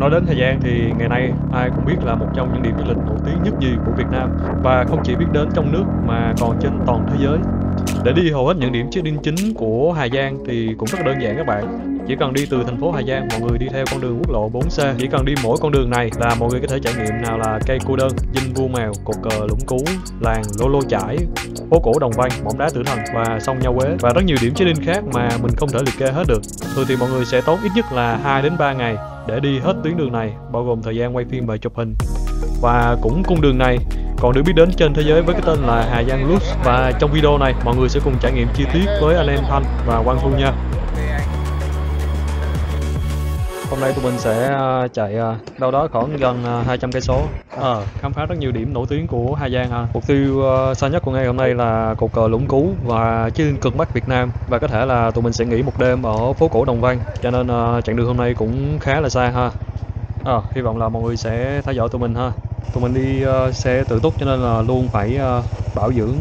Nói đến Hà Giang thì ngày nay ai cũng biết là một trong những điểm du lịch nổi tiếng nhất nhì của Việt Nam, và không chỉ biết đến trong nước mà còn trên toàn thế giới. Để đi hầu hết những điểm check-in chính của Hà Giang thì cũng rất là đơn giản các bạn. Chỉ cần đi từ thành phố Hà Giang, mọi người đi theo con đường quốc lộ 4C. Chỉ cần đi mỗi con đường này là mọi người có thể trải nghiệm nào là cây cô đơn, dinh Vua Mèo, cột cờ Lũng Cú, làng Lô Lô Chải, phố cổ Đồng Văn, mỏm đá Tử Thần và sông Nha Quế, và rất nhiều điểm check-in khác mà mình không thể liệt kê hết được. Thường thì mọi người sẽ tốn ít nhất là 2 đến 3 ngày để đi hết tuyến đường này, bao gồm thời gian quay phim và chụp hình. Và cũng cung đường này còn được biết đến trên thế giới với cái tên là Hà Giang Loop. Và trong video này mọi người sẽ cùng trải nghiệm chi tiết với anh em Thanh và Quang Thu nha. Hôm nay tụi mình sẽ chạy đâu đó khoảng gần 200 cây số, khám phá rất nhiều điểm nổi tiếng của Hà Giang. Mục tiêu xa nhất của ngày hôm nay là cột cờ Lũng Cú và trên cực Bắc Việt Nam, và có thể là tụi mình sẽ nghỉ một đêm ở phố cổ Đồng Văn, cho nên chặng đường hôm nay cũng khá là xa ha. Hy vọng là mọi người sẽ theo dõi tụi mình ha. Tụi mình đi xe tự túc cho nên là luôn phải bảo dưỡng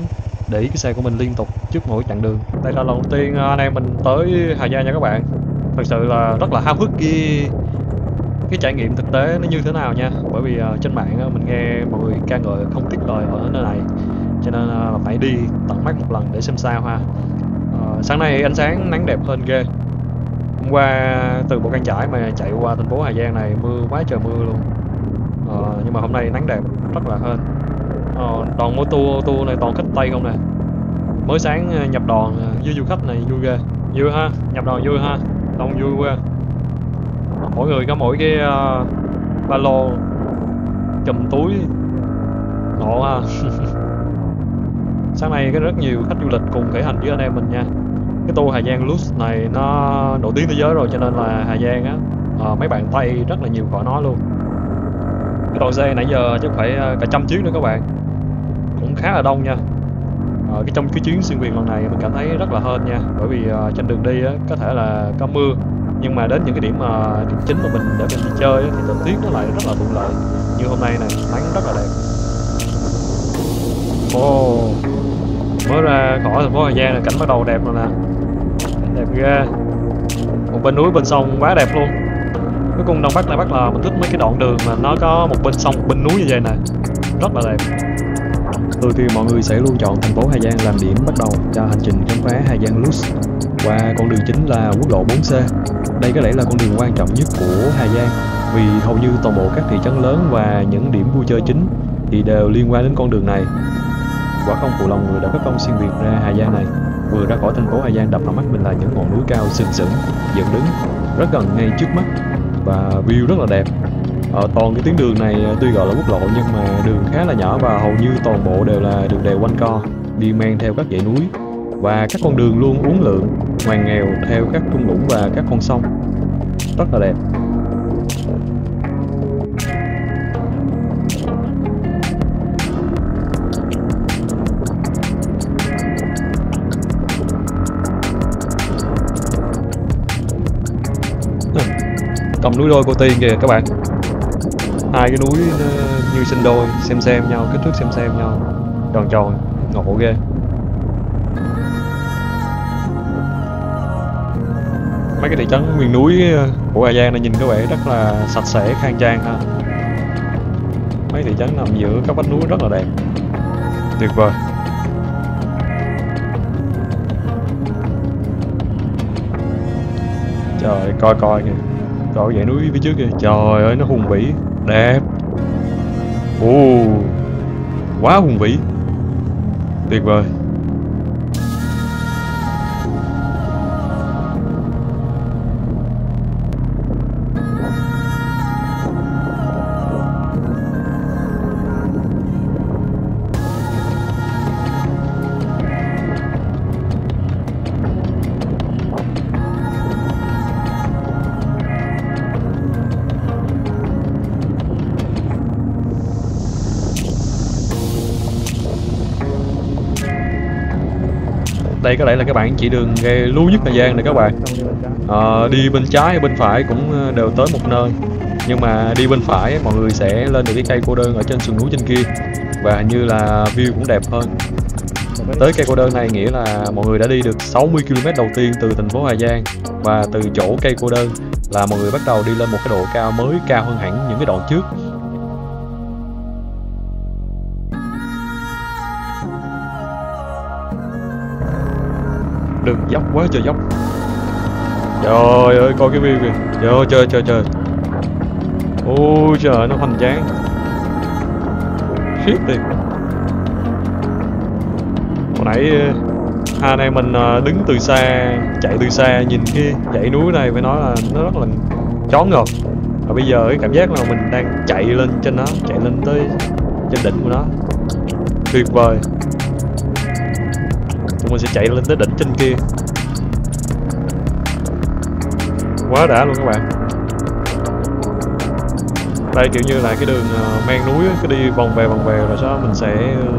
để ý cái xe của mình liên tục trước mỗi chặng đường. Đây là lần đầu tiên anh em mình tới Hà Giang nha các bạn. Thật sự là rất là háo hức cái trải nghiệm thực tế nó như thế nào nha. Bởi vì trên mạng mình nghe mọi người ca ngợi không tiếc lời ở nơi này, cho nên là phải đi tận mắt một lần để xem sao ha. Sáng nay ánh sáng nắng đẹp hơn ghê. Hôm qua từ Bộ Cang Chải mà chạy qua thành phố Hà Giang này mưa quá trời mưa luôn. Nhưng mà hôm nay nắng đẹp rất là hên. Toàn mỗi tour này toàn khách Tây không nè. Mới sáng nhập đoàn với du khách này vui ghê. Vui ha, nhập đoàn vui ha, đông vui quá. Mỗi người có mỗi cái ba lô chùm túi ngộ ha. Sáng nay có rất nhiều khách du lịch cùng khởi hành với anh em mình nha. Cái tour Hà Giang Loop này nó nổi tiếng thế giới rồi, cho nên là Hà Giang á, mấy bạn Tây rất là nhiều khỏi nói luôn. Cái đội xe nãy giờ chắc phải cả 100 chiếc nữa các bạn, cũng khá là đông nha. Trong cái chuyến xuyên Việt lần này mình cảm thấy rất là hên nha, bởi vì trên đường đi á, có thể là có mưa, nhưng mà đến những cái điểm chính mà mình để mình đi chơi á, thì thời tiết nó lại rất là thuận lợi. Như hôm nay này nắng rất là đẹp. Mới ra khỏi thành phố Hà Giang là cảnh bắt đầu đẹp rồi nè, đẹp ghê. Một bên núi bên sông quá đẹp luôn. Cuối cùng Đông Bắc Tây Bắc là mình thích mấy cái đoạn đường mà nó có một bên sông một bên núi như vậy nè, rất là đẹp. Thường thì mọi người sẽ luôn chọn thành phố Hà Giang làm điểm bắt đầu cho hành trình khám phá Hà Giang Loop qua con đường chính là quốc lộ 4C. Đây có lẽ là con đường quan trọng nhất của Hà Giang, vì hầu như toàn bộ các thị trấn lớn và những điểm vui chơi chính thì đều liên quan đến con đường này. Quả không phụ lòng người đã có công xuyên Việt ra Hà Giang này. Vừa ra khỏi thành phố Hà Giang, đập vào mắt mình là những ngọn núi cao sừng sững dựng đứng rất gần ngay trước mắt và view rất là đẹp. Toàn cái tuyến đường này tuy gọi là quốc lộ nhưng mà đường khá là nhỏ, và hầu như toàn bộ đều là đường đèo quanh co đi men theo các dãy núi, và các con đường luôn uốn lượn ngoằn nghèo theo các thung lũng và các con sông, rất là đẹp. Cầm núi đôi Cô Tiên kìa các bạn, hai cái núi như sinh đôi, xem nhau, kích thước xem nhau, tròn tròn, ngộ ghê. Mấy cái thị trấn miền núi của Hà Giang này nhìn có vẻ rất là sạch sẽ, khang trang ha. Mấy thị trấn nằm giữa các vách núi rất là đẹp, tuyệt vời. Trời, coi kìa, coi dãy núi phía trước kìa, trời ơi nó hùng vĩ, đẹp. Quá hùng vĩ, tuyệt vời. Đây có lẽ là cái bản chỉ đường ghê lú nhất Hà Giang này các bạn. Đi bên trái hay bên phải cũng đều tới một nơi, nhưng mà đi bên phải mọi người sẽ lên được cái cây cô đơn ở trên sườn núi trên kia, và hình như là view cũng đẹp hơn. Tới cây cô đơn này nghĩa là mọi người đã đi được 60 km đầu tiên từ thành phố Hà Giang, và từ chỗ cây cô đơn là mọi người bắt đầu đi lên một cái độ cao mới, cao hơn hẳn những cái đoạn trước. Đường dốc quá trời dốc. Trời ơi, coi cái view kìa. Trời. Ôi trời, nó hoành tráng. Khiếp đi. Hồi nãy hai anh em mình đứng từ xa, chạy từ xa nhìn cái dãy núi này phải nói là nó rất là chón ngợp. Và bây giờ cái cảm giác là mình đang chạy lên trên nó, chạy lên tới trên đỉnh của nó. Tuyệt vời. Tụi mình sẽ chạy lên tới đỉnh trên kia. Quá đã luôn các bạn. Đây kiểu như là cái đường men núi cứ đi vòng về rồi sau đó mình sẽ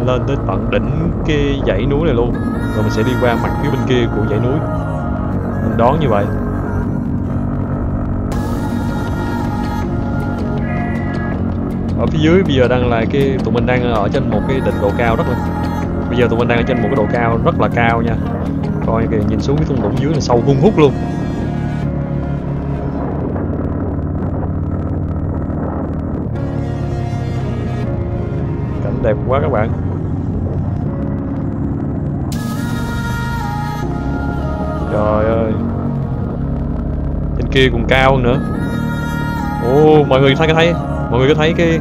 lên tới tận đỉnh cái dãy núi này luôn, rồi mình sẽ đi qua mặt phía bên kia của dãy núi, mình đoán như vậy. Ở phía dưới bây giờ đang là tụi mình đang ở trên một cái đỉnh độ cao rất là, bây giờ tụi mình đang ở trên một cái độ cao rất là cao nha. Coi kìa, nhìn xuống cái thung lũng dưới là sâu hun hút luôn. Đẹp quá các bạn. Trời ơi, trên kia còn cao hơn nữa. Ồ, mọi người có thấy cái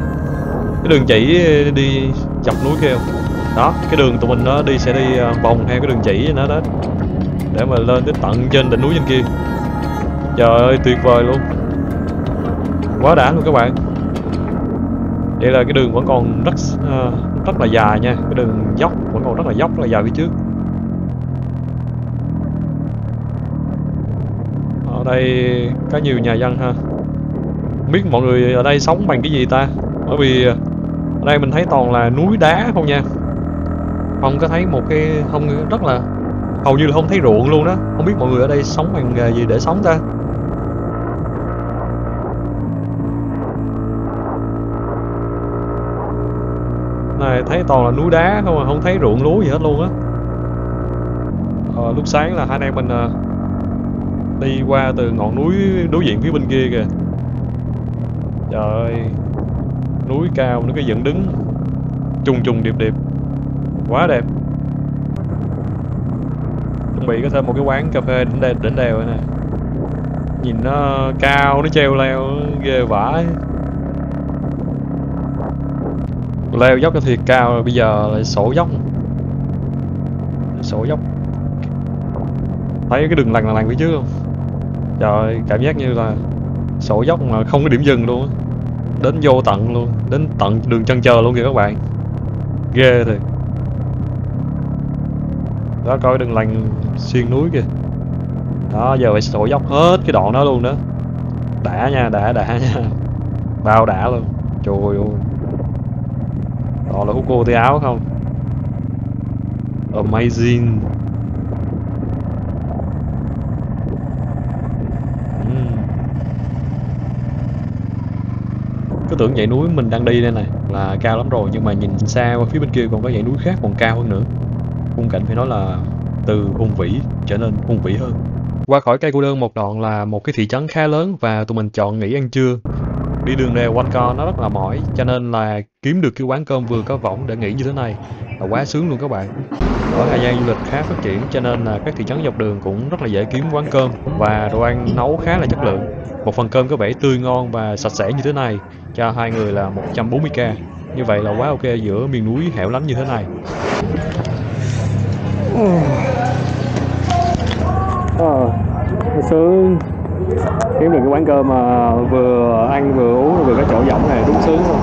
đường chỉ đi dọc núi kia không? Đó, cái đường tụi mình nó đi sẽ đi vòng theo cái đường chỉ nó đó để mà lên tới tận trên đỉnh núi trên kia. Trời ơi, tuyệt vời luôn. Quá đã luôn các bạn. Vậy là cái đường vẫn còn rất là dài nha, cái đường dốc vẫn còn rất là dốc, rất là dài phía trước. Ở đây có nhiều nhà dân ha. Không biết mọi người ở đây sống bằng cái gì ta? Bởi vì ở đây mình thấy toàn là núi đá không nha. Không có thấy một cái, không rất là, hầu như là không thấy ruộng luôn đó. Không biết mọi người ở đây sống bằng nghề gì để sống ta? Này thấy toàn là núi đá không à, không thấy ruộng lúa gì hết luôn á. Lúc sáng là hai anh em mình đi qua từ ngọn núi đối diện phía bên kia kìa. Trời ơi, núi cao nó cứ dựng đứng trùng điệp, quá đẹp. Chuẩn bị có thêm một cái quán cà phê đỉnh đèo này nè. Nhìn nó cao, nó treo leo ghê vãi. Leo dốc cho thiệt cao rồi, bây giờ lại sổ dốc. Thấy cái đường lằn phía trước không? Trời ơi, cảm giác như là sổ dốc mà không có điểm dừng luôn á. Đến vô tận luôn, đến tận đường chân trời luôn kìa các bạn. Ghê thiệt. Đó, coi đường lằn xuyên núi kìa. Đó, giờ phải sổ dốc hết cái đoạn đó luôn đó. Đã nha, đã nha. Bao đã luôn. Trời ơi. Đó là hút cô tay áo không? Amazing. Cứ tưởng dãy núi mình đang đi đây này là cao lắm rồi, nhưng mà nhìn xa qua phía bên kia còn có dãy núi khác còn cao hơn nữa. Khung cảnh phải nói là từ hùng vĩ trở nên hùng vĩ hơn. Qua khỏi cây cô đơn một đoạn là một cái thị trấn khá lớn và tụi mình chọn nghỉ ăn trưa. Đi đường đèo quanh co nó rất là mỏi, cho nên là kiếm được cái quán cơm vừa có võng để nghỉ như thế này là quá sướng luôn các bạn. Ở Hà Giang du lịch khá phát triển cho nên là các thị trấn dọc đường cũng rất là dễ kiếm quán cơm và đồ ăn nấu khá là chất lượng. Một phần cơm có vẻ tươi ngon và sạch sẽ như thế này cho hai người là 140k. Như vậy là quá ok giữa miền núi hẻo lánh như thế này. Sướng. Kiếm được cái quán cơm mà vừa ăn vừa uống vừa có chỗ võng này đúng sướng luôn.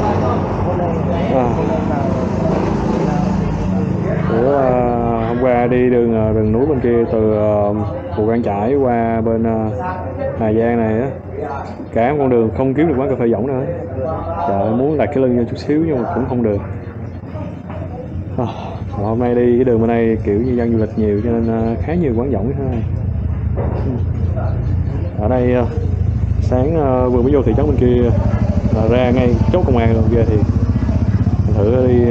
Hôm qua đi rừng núi bên kia từ Mù Căng Chải qua bên Hà Giang này á, cả con đường không kiếm được quán cà phê võng nữa. Trời, muốn đặt cái lưng ra chút xíu nhưng mà cũng không được. Hôm nay đi cái đường bên này kiểu như dân du lịch nhiều cho nên khá nhiều quán võng thế này. Ở đây sáng vừa mới vô thị trấn bên kia là ra ngay chốt công an luôn kia, thì mình thử đi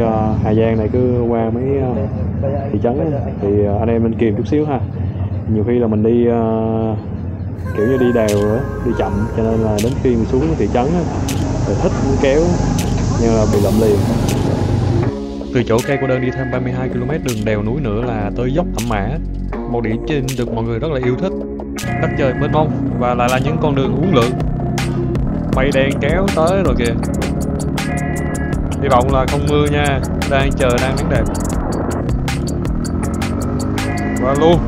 Hà Giang này cứ qua mấy thị trấn thì anh em nên kìm chút xíu ha. Nhiều khi là mình đi kiểu như đi đèo nữa, đi chậm, cho nên là đến khi mình xuống thị trấn á, thì thích kéo nhưng là bị lậm liền. Từ chỗ cây cô đơn đi thêm 32 km đường đèo núi nữa là tới dốc Thẩm Mã, một điểm trên được mọi người rất là yêu thích. Đất trời mênh mông và lại là những con đường uốn lượn, mây đen kéo tới rồi kìa. Hy vọng là không mưa nha, đang nắng đẹp. Và luôn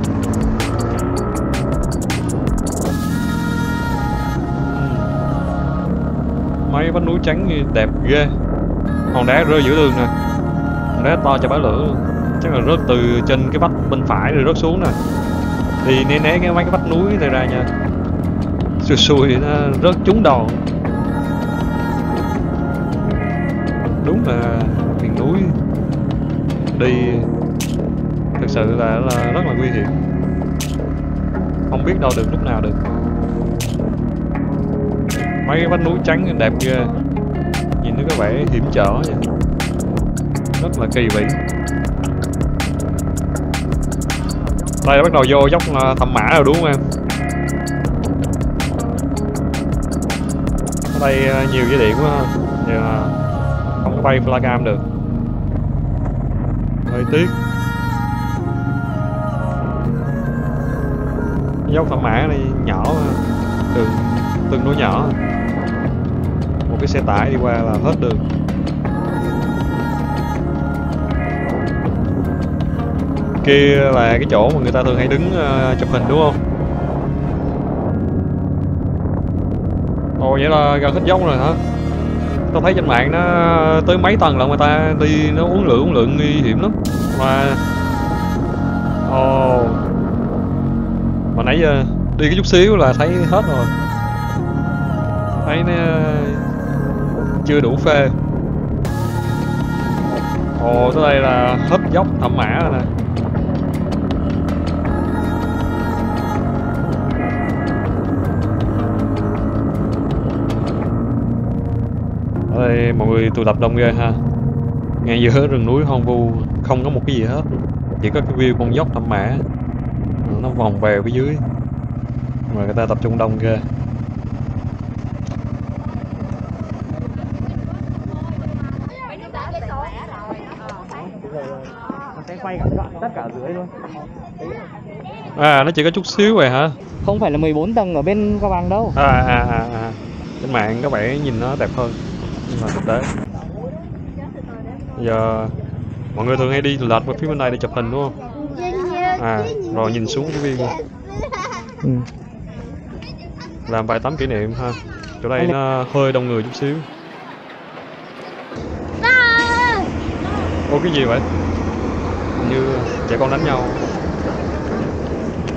mấy vách núi trắng đẹp ghê. Hòn đá rơi giữa đường nè, hòn đá to cho bá lửa luôn. Chắc là rớt từ trên cái vách bên phải rồi rớt xuống nè. Thì né mấy cái vách núi này ra nha, xui nó rớt trúng đầu. Đúng là miền núi đi thực sự là rất là nguy hiểm, không biết đâu được lúc nào được. Mấy cái vách núi trắng đẹp ghê, nhìn nó có vẻ hiểm trở vậy, rất là kỳ vĩ. Đây bắt đầu vô dốc Thẩm Mã rồi đúng không em? Ở đây nhiều dây điện quá ha, nhưng không có bay flycam được, hơi tiếc. Dốc Thẩm Mã này nhỏ mà, đường tương đối nhỏ, một cái xe tải đi qua là hết đường. Kia là cái chỗ mà người ta thường hay đứng chụp hình đúng không? Ồ vậy là gần hết dốc rồi hả? Tôi thấy trên mạng nó tới mấy tầng là người ta đi nó uốn lượn nguy hiểm lắm mà. Ồ mà nãy giờ đi cái chút xíu là thấy hết rồi, thấy nó chưa đủ phê. Ồ tới đây là hết dốc Thẩm Mã rồi nè. Ở đây mọi người tụ tập đông ghê ha, ngay giữa rừng núi hoang vu, không có một cái gì hết, chỉ có cái view con dốc Thẩm Mã nó vòng vèo phía dưới mà người ta tập trung đông ghê. Sẽ quay tất cả dưới luôn. À nó chỉ có chút xíu vậy hả? Không phải là 14 tầng ở bên Cao Bằng đâu. Trên mạng có vẻ nhìn nó đẹp hơn nhưng mà thực tế giờ mọi người thường hay đi lệch vào phía bên này để chụp hình đúng không? Rồi nhìn xuống cái viên làm vài tấm kỷ niệm ha. Chỗ đây nó hơi đông người chút xíu. Ô cái gì vậy? Như trẻ con đánh nhau.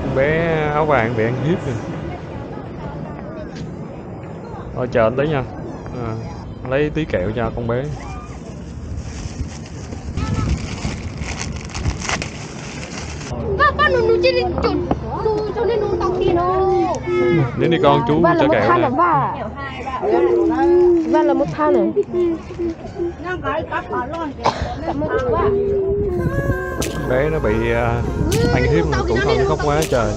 Con bé áo vàng bị ăn hiếp rồi. Thôi chờ anh tí nha, lấy tí kẹo cho con bé. Đến đi con, chú cho kẹo nè. Và là một than này. Bé nó bị ăn hiếp tủ thân khóc quá trời.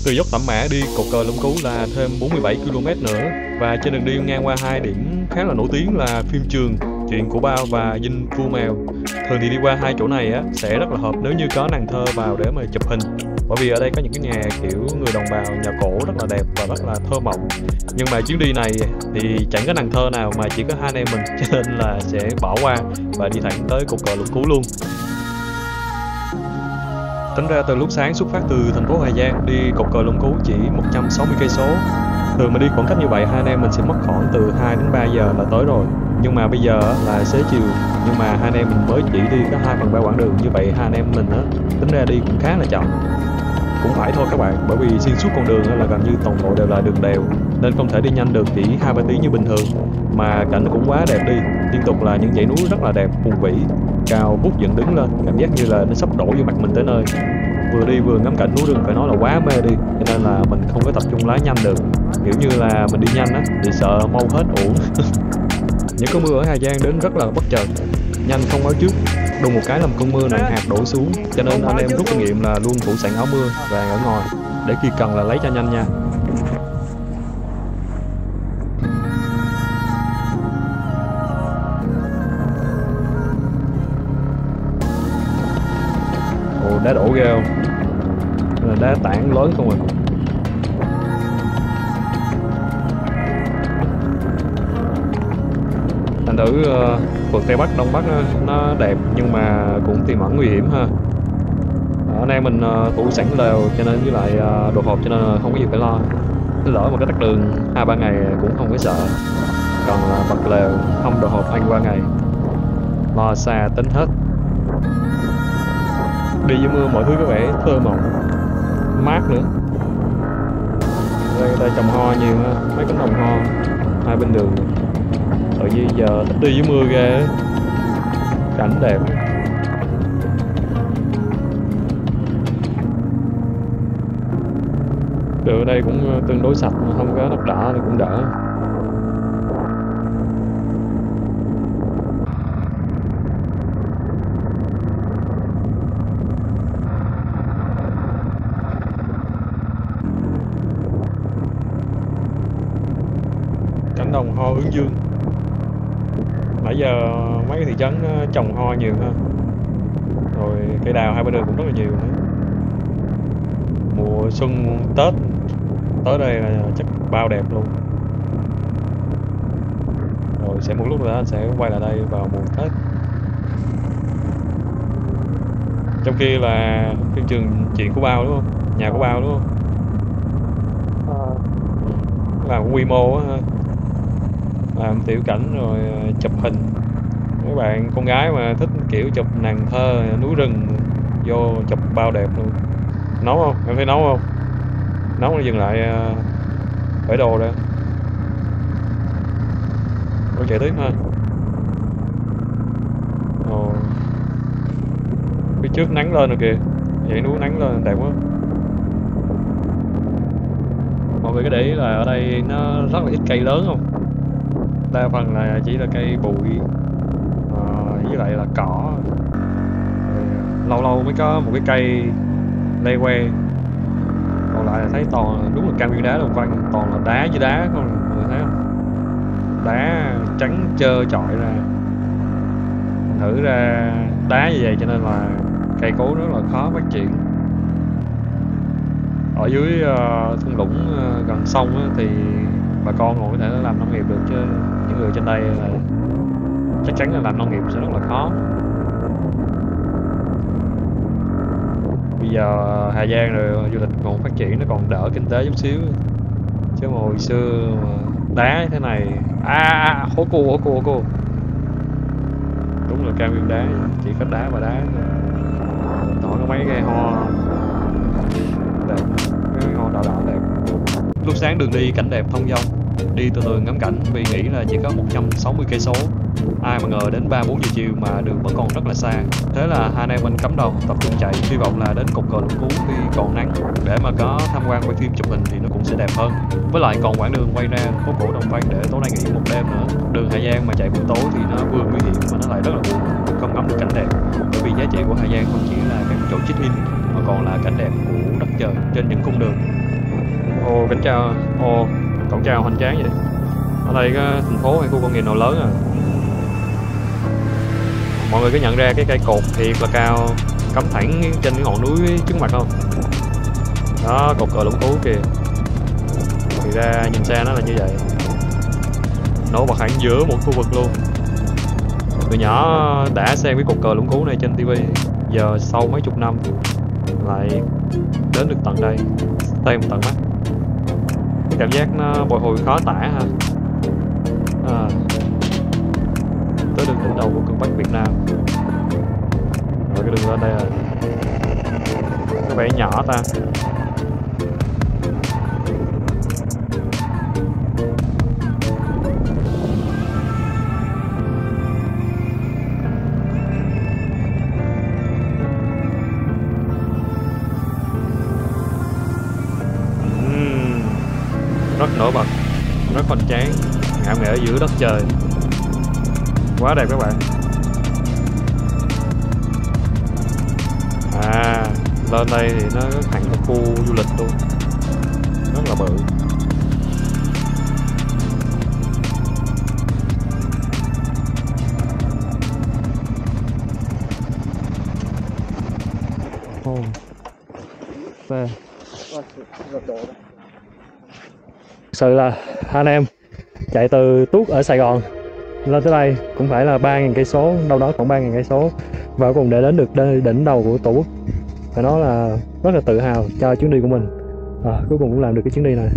Từ dốc Thẩm Mã đi cột cờ Lũng Cú là thêm 47 km nữa. Và trên đường đi ngang qua hai điểm khá là nổi tiếng là Phim Trường, Chuyện Của Bao và Dinh Vua Mèo. Thường thì đi qua hai chỗ này á sẽ rất là hợp nếu như có nàng thơ vào để mà chụp hình. Bởi vì ở đây có những cái nhà kiểu người đồng bào nhà cổ rất là đẹp và rất là thơ mộng. Nhưng mà chuyến đi này thì chẳng có nàng thơ nào mà chỉ có hai anh em mình, cho nên là sẽ bỏ qua và đi thẳng tới cột cờ Lũng Cú luôn. Tính ra từ lúc sáng xuất phát từ thành phố Hà Giang đi cột cờ Lũng Cú chỉ 160 cây số. Thường mà đi khoảng cách như vậy hai anh em mình sẽ mất khoảng từ 2 đến 3 giờ là tới rồi. Nhưng mà bây giờ là xế chiều, nhưng mà hai anh em mình mới chỉ đi có 2/3 quãng đường, như vậy hai anh em mình á tính ra đi cũng khá là chậm. Cũng phải thôi các bạn, bởi vì xuyên suốt con đường là gần như toàn bộ đều là đường đèo nên không thể đi nhanh được, chỉ 2-3 tiếng như bình thường. Mà cảnh cũng quá đẹp đi, liên tục là những dãy núi rất là đẹp, hùng vĩ, cao vút dựng đứng lên, cảm giác như là nó sắp đổ vô mặt mình tới nơi. Vừa đi vừa ngắm cảnh núi rừng phải nói là quá mê đi, cho nên là mình không có tập trung lái nhanh được, kiểu như là mình đi nhanh á thì sợ mau hết uổng. Những cơn mưa ở Hà Giang đến rất là bất chợt, nhanh không báo trước, đùng một cái làm cơn mưa nặng hạt đổ xuống, cho nên anh em rút kinh nghiệm là luôn phủ sẵn áo mưa và ở ngoài để khi cần là lấy cho nhanh nha. đá đổ ghê không, là đá tảng lớn không à. Thành thử phượt Tây Bắc Đông Bắc nó đẹp nhưng mà cũng tiềm ẩn nguy hiểm ha. Ở nay mình thủ sẵn lều cho nên với lại đồ hộp cho nên là không có gì phải lo. Lỡ một cái tắc đường 2-3 ngày cũng không phải sợ. Còn bật lều không đồ hộp ăn qua ngày, lo xa tính hết. Đi dưới mưa mọi thứ có vẻ thơ mộng, mát nữa. Đây trồng hoa nhiều ha, mấy cánh đồng hoa hai bên đường. Ở dưới giờ thích đi dưới mưa ghê, cảnh đẹp. Đường ở đây cũng tương đối sạch, không có đất đỏ thì cũng đỡ. Cánh đồng hoa hướng dương. Nãy giờ mấy cái thị trấn trồng hoa nhiều ha. Rồi cây đào hai bên đường cũng rất là nhiều nữa. Mùa xuân Tết tới đây là chắc bao đẹp luôn. Rồi sẽ một lúc nữa anh sẽ quay lại đây vào mùa Tết. Trong kia là phim trường chuyện của Bao đúng không? Nhà của Bao đúng không? Làm quy mô á, làm tiểu cảnh rồi chụp hình. Mấy bạn con gái mà thích kiểu chụp nàng thơ, núi rừng vô chụp bao đẹp luôn. Nấu không? Em thấy nấu không? Nấu nó dừng lại bể đồ đây. Rồi chạy tiếp ha. Ồ. Phía trước nắng lên rồi kìa. Dãy núi nắng lên đẹp quá. Mọi người có để ý là ở đây nó rất là ít cây lớn không? Đa phần là chỉ là cây bụi với lại là cỏ. Lâu lâu mới có một cái cây lê que. Còn lại là thấy toàn đúng là cao nguyên đá đồng quanh, toàn là đá với đá, con người thấy không? Đá trắng trơ trọi ra. Thử ra đá như vậy cho nên là cây cối rất là khó phát triển. Ở dưới thung lũng gần sông thì bà con còn có thể làm nông nghiệp được, chứ những người trên đây là chắc chắn là làm nông nghiệp sẽ rất là khó. Bây giờ Hà Giang rồi du lịch còn phát triển, nó còn đỡ kinh tế chút xíu, chứ mà hồi xưa mà đá thế này hố cô đúng là cao nguyên đá, chỉ có đá và đá. Tỏ có mấy cây hoa đẹp, mấy hoa đỏ đỏ đẹp. Lúc sáng đường đi cảnh đẹp thông dong, đi từ từ ngắm cảnh vì nghĩ là chỉ có 160 cây số. Ai mà ngờ đến 3-4 giờ chiều mà đường vẫn còn rất là xa. Thế là hai anh em mình cắm đầu tập trung chạy, hy vọng là đến cột cờ Lũng Cú khi còn nắng, để mà có tham quan quay phim chụp hình thì nó cũng sẽ đẹp hơn. Với lại còn quãng đường quay ra phố cổ Đồng Văn để tối nay nghỉ một đêm nữa. Đường Hà Giang mà chạy buổi tối thì nó vừa nguy hiểm mà nó lại rất là buồn, không ngắm được cảnh đẹp. Bởi vì giá trị của Hà Giang không chỉ là các chỗ check-in mà còn là cảnh đẹp của đất trời trên những cung đường. Ồ, kính chào. Ồ, cổng chào hoành tráng vậy. Ở đây có thành phố hay khu công nghiệp nào lớn à? Mọi người có nhận ra cái cây cột thiệt là cao cắm thẳng trên cái ngọn núi trước mặt không? Đó, cột cờ Lũng Cú kìa. Thì ra nhìn xa nó là như vậy. Nổi bật hẳn giữa một khu vực luôn. Từ nhỏ đã xem cái cột cờ Lũng Cú này trên TV, giờ sau mấy chục năm lại đến được tận đây, xem tận mắt. Cái cảm giác nó bồi hồi khó tả ha. Tới được đỉnh đầu của cực Bắc Việt Nam. Rồi cái đường lên đây là có vẻ nhỏ ta. Rất nổi bật, rất hoành tráng, ngạo nghễ giữa đất trời. Quá đẹp các bạn. Lên đây thì nó hẳn một khu du lịch luôn, rất là bự. Sự là anh em chạy từ Tuốt ở Sài Gòn lên tới đây cũng phải là 3.000 cây số, đâu đó khoảng 3.000 cây số, và cuối cùng để đến được đỉnh đầu của Tổ quốc. Phải nói là rất là tự hào cho chuyến đi của mình. Cuối cùng cũng làm được cái chuyến đi này.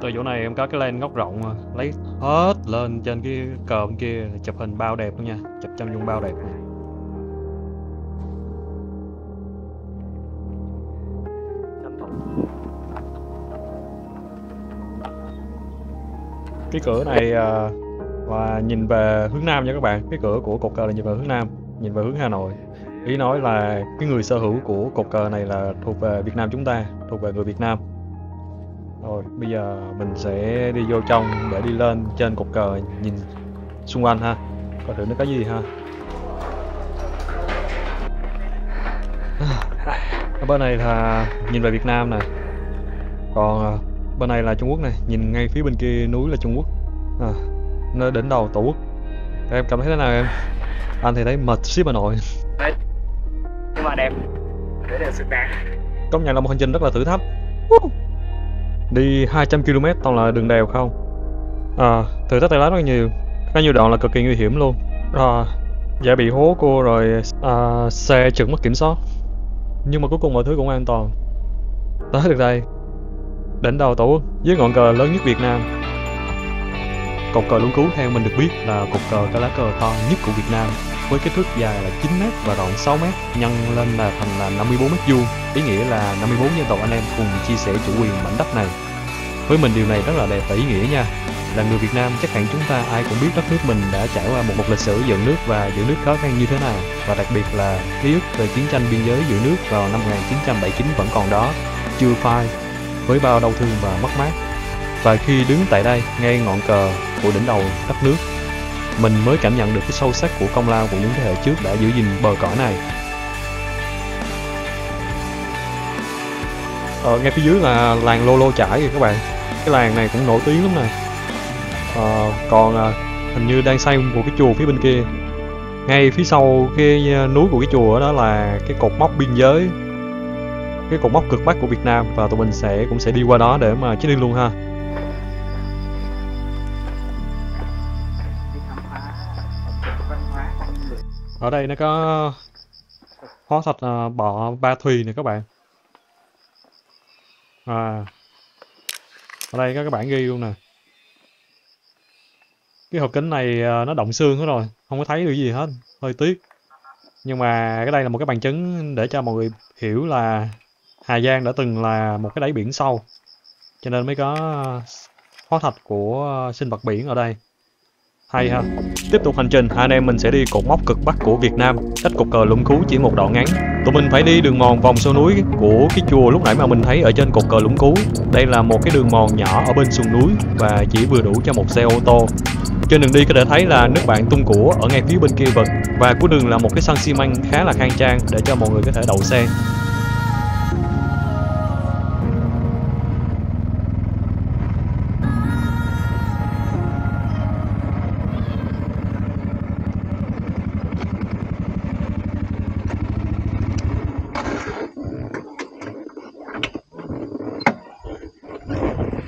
Từ chỗ này em có cái lens góc rộng mà, lấy hết lên trên cái cờ bên kia chụp hình bao đẹp luôn nha, chụp chân dung bao đẹp luôn. Cái cửa này và nhìn về hướng Nam nha các bạn. Cái cửa của cột cờ là nhìn về hướng Nam, nhìn về hướng Hà Nội. Ý nói là cái người sở hữu của cột cờ này là thuộc về Việt Nam chúng ta, thuộc về người Việt Nam. Rồi bây giờ mình sẽ đi vô trong để đi lên trên cột cờ nhìn xung quanh ha, coi thử nó có gì ha. Ở bên này là nhìn về Việt Nam nè, còn bên này là Trung Quốc này, nhìn ngay phía bên kia núi là Trung Quốc, nơi đỉnh đầu Tổ quốc. Em cảm thấy thế nào em? Anh thì thấy mệt ship Hà Nội. Đấy, nhưng mà đẹp, để đều xứng đáng. Công nhận là một hành trình rất là thử thách. Đi 200 km toàn là đường đèo không. Thử thách tay lái rất nhiều, có nhiều đoạn là cực kỳ nguy hiểm luôn. Dễ bị hố cua rồi, xe chừng mất kiểm soát, nhưng mà cuối cùng mọi thứ cũng an toàn. Tới được đây, đỉnh đầu Tổ quốc với ngọn cờ lớn nhất Việt Nam. Cột cờ Lũng Cú theo mình được biết là cột cờ có lá cờ to nhất của Việt Nam, với kích thước dài là 9m và rộng 6m, nhân lên là thành là 54m vuông, ý nghĩa là 54 dân tộc anh em cùng chia sẻ chủ quyền mảnh đất này. Với mình điều này rất là đẹp và ý nghĩa nha. Là người Việt Nam chắc hẳn chúng ta ai cũng biết đất nước mình đã trải qua một lịch sử dựng nước và giữ nước khó khăn như thế nào, và đặc biệt là ký ức về chiến tranh biên giới giữ nước vào năm 1979 vẫn còn đó, chưa phai, với bao đau thương và mất mát. Và khi đứng tại đây, ngay ngọn cờ của đỉnh đầu đất nước, mình mới cảm nhận được cái sâu sắc của công lao của những thế hệ trước đã giữ gìn bờ cõi này. Ngay phía dưới là làng Lô Lô Chải kìa các bạn. Cái làng này cũng nổi tiếng lắm nè. Còn hình như đang xây một cái chùa phía bên kia. Ngay phía sau cái núi của cái chùa đó là cái cột mốc biên giới, cái cột mốc cực bắc của Việt Nam, và tụi mình cũng sẽ đi qua đó để mà check in luôn ha. Ở đây nó có hóa thạch bọ Ba Thùy nè các bạn. Ở đây có các bản ghi luôn nè. Cái hộp kính này nó động xương hết rồi, không có thấy được gì hết, hơi tiếc. Nhưng mà cái đây là một cái bằng chứng để cho mọi người hiểu là Hà Giang đã từng là một cái đáy biển sâu, cho nên mới có hóa thạch của sinh vật biển ở đây. Hay ha. Tiếp tục hành trình, anh em mình sẽ đi cột mốc cực bắc của Việt Nam, cách cột cờ Lũng Cú chỉ một đoạn ngắn. Tụi mình phải đi đường mòn vòng sau núi của cái chùa lúc nãy mà mình thấy ở trên cột cờ Lũng Cú. Đây là một cái đường mòn nhỏ ở bên sườn núi và chỉ vừa đủ cho một xe ô tô. Trên đường đi có thể thấy là nước bạn tung của ở ngay phía bên kia vực, và cuối đường là một cái sân xi măng khá là khang trang để cho mọi người có thể đậu xe.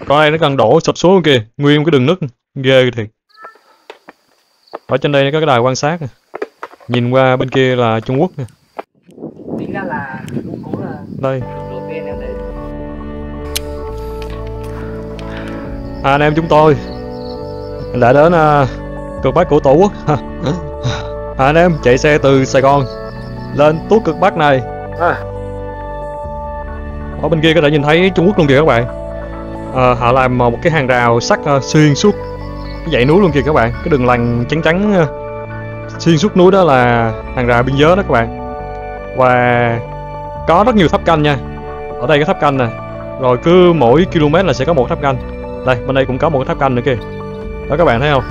Con này nó cần đổ sụp xuống kìa, nguyên cái đường nứt ghê thiệt. Ở trên đây có cái đài quan sát, nhìn qua bên kia là Trung Quốc. Tính ra là Lũng Cú là đây đầu tiên em đến. Anh em chúng tôi đã đến cực bắc của Tổ quốc. Anh em chạy xe từ Sài Gòn lên Tuốt cực bắc này. Ở bên kia có thể nhìn thấy Trung Quốc luôn kìa các bạn. Họ làm một cái hàng rào sắt xuyên suốt cái dãy núi luôn kìa các bạn. Cái đường lằn trắng trắng xuyên suốt núi đó là hàng rào biên giới đó các bạn. Và có rất nhiều tháp canh nha. Ở đây có tháp canh nè. Rồi cứ mỗi km là sẽ có một tháp canh. Đây, bên đây cũng có một cái tháp canh nữa kìa. Đó các bạn thấy không?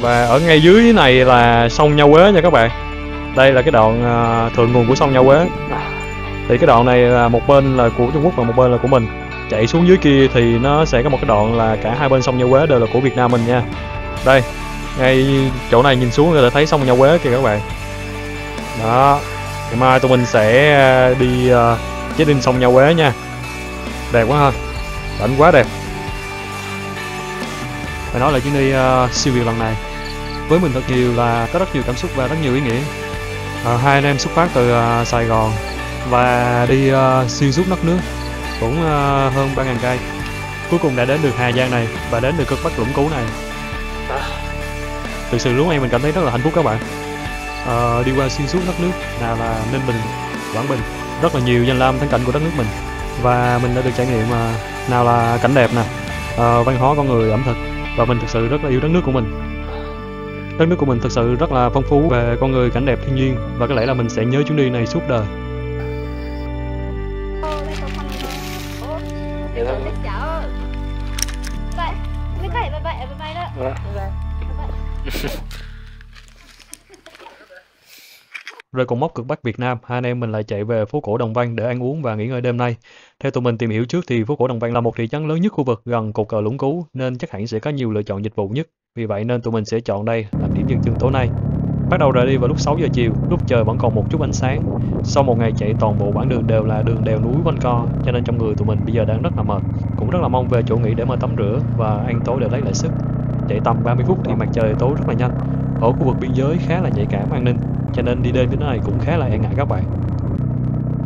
Và ở ngay dưới này là sông Nha Quế nha các bạn. Đây là cái đoạn thượng nguồn của sông Nha Quế. Thì cái đoạn này là một bên là của Trung Quốc và một bên là của mình. Chạy xuống dưới kia thì nó sẽ có một cái đoạn là cả hai bên sông Nha Quế đều là của Việt Nam mình nha. Đây, ngay chỗ này nhìn xuống là thấy sông Nha Quế kìa các bạn. Đó, ngày mai tụi mình sẽ đi check-in sông Nhà Quế nha. Đẹp quá ha, cảnh quá đẹp. Phải nói là chuyến đi siêu việt lần này với mình có rất nhiều cảm xúc và rất nhiều ý nghĩa. Hai anh em xuất phát từ Sài Gòn và đi xuyên suốt đất nước cũng hơn 3.000 cây. Cuối cùng đã đến được Hà Giang này và đến được cực Bắc Lũng Cú này. Thực sự lúc này mình cảm thấy rất là hạnh phúc các bạn. Đi qua xuyên suốt đất nước, nào là Ninh Bình, Quảng Bình, rất là nhiều danh lam thắng cảnh của đất nước mình, và mình đã được trải nghiệm nào là cảnh đẹp nè, văn hóa con người, ẩm thực, và mình thực sự rất là yêu đất nước của mình. Đất nước của mình thực sự rất là phong phú về con người, cảnh đẹp, thiên nhiên, và có lẽ là mình sẽ nhớ chuyến đi này suốt đời. Rồi cùng mốc cực Bắc Việt Nam, hai anh em mình lại chạy về phố cổ Đồng Văn để ăn uống và nghỉ ngơi đêm nay. Theo tụi mình tìm hiểu trước thì phố cổ Đồng Văn là một thị trấn lớn nhất khu vực gần cột cờ Lũng Cú, nên chắc hẳn sẽ có nhiều lựa chọn dịch vụ nhất. Vì vậy nên tụi mình sẽ chọn đây làm điểm dừng chân tối nay. Bắt đầu rời đi vào lúc 6 giờ chiều, lúc trời vẫn còn một chút ánh sáng. Sau một ngày chạy toàn bộ quãng đường đều là đường đèo núi quanh co, cho nên trong người tụi mình bây giờ đang rất là mệt, cũng rất là mong về chỗ nghỉ để mà tắm rửa và ăn tối để lấy lại sức. Chạy tầm 30 phút thì mặt trời tối rất là nhanh. Ở khu vực biên giới khá là nhạy cảm an ninh, cho nên đi đêm như thế này cũng khá là e ngại các bạn.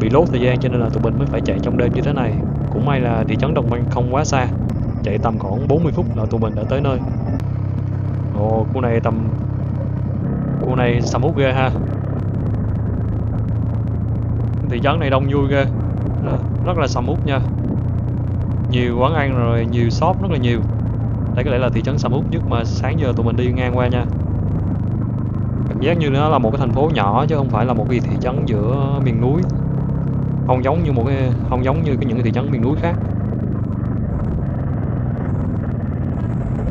Bị lố thời gian cho nên là tụi mình mới phải chạy trong đêm như thế này. Cũng may là thị trấn Đồng Văn không quá xa, chạy tầm khoảng 40 phút là tụi mình đã tới nơi. Ồ, khu này sầm uất ghê ha. Thị trấn này đông vui ghê, rất là sầm uất nha. Nhiều quán ăn rồi nhiều shop rất là nhiều. Đây có lẽ là thị trấn sầm uất nhất mà sáng giờ tụi mình đi ngang qua nha. Cảm giác như nó là một cái thành phố nhỏ chứ không phải là một cái thị trấn giữa miền núi. Không giống như những cái thị trấn miền núi khác.